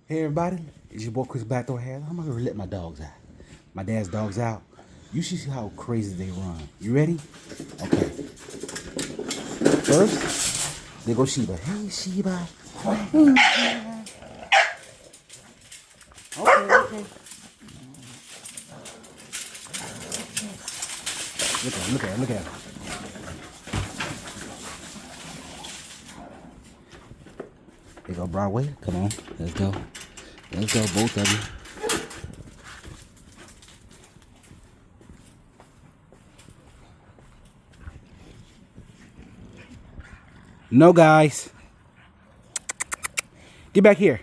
Hey everybody, it's your boy Chris Blackthorn Harris. I'm gonna let my dogs out. My dad's dogs out. You should see how crazy they run. You ready? Okay. First, they go Sheba. Hey Sheba. Hey, Sheba. Okay. Look at him. There go Broadway. Come on, let's go. Let's go, both of you. No, guys. Get back here.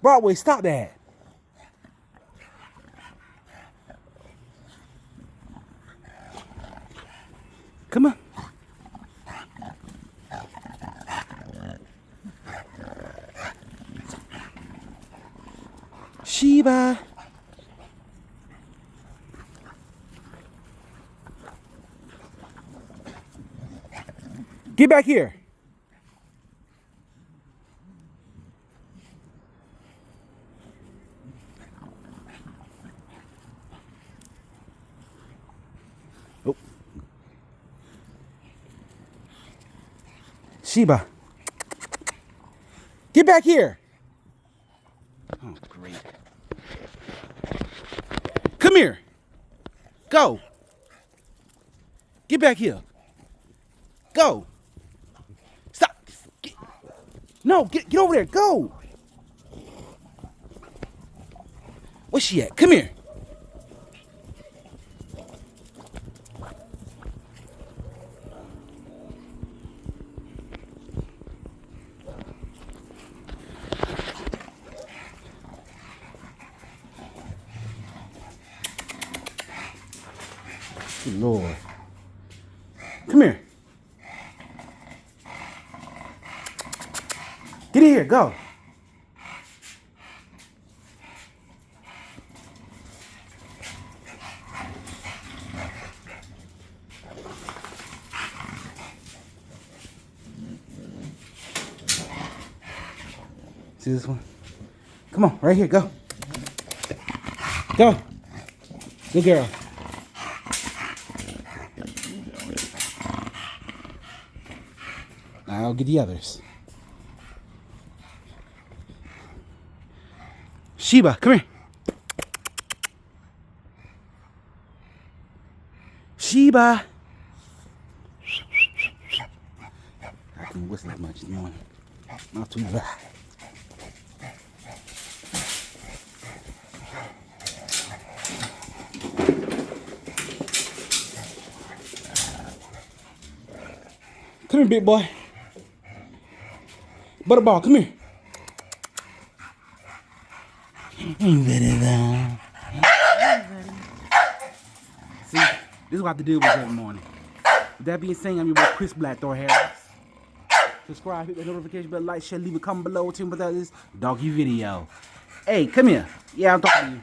Broadway, stop that. Come on. Sheba. Get back here. Oh. Sheba. Get back here. Oh, great. Come here. Go. Get back here. Go. Stop. Get over there. Go. Where's she at? Come here. Good Lord. Come here. Get in here. Go. See this one? Come on, right here, go. Go. Good girl. I'll get the others. Sheba, come here. Sheba. I can whistle as much as you want. Not too loud. Come here, big boy. Butterball, come here. See, this is what I have to deal with every morning. With that being said, I'm your boy Chris Blackthorn Harris. Subscribe, hit the notification bell, like, share, leave a comment below. Tell me about this doggy video. Hey, come here. Yeah, I'm talking to you.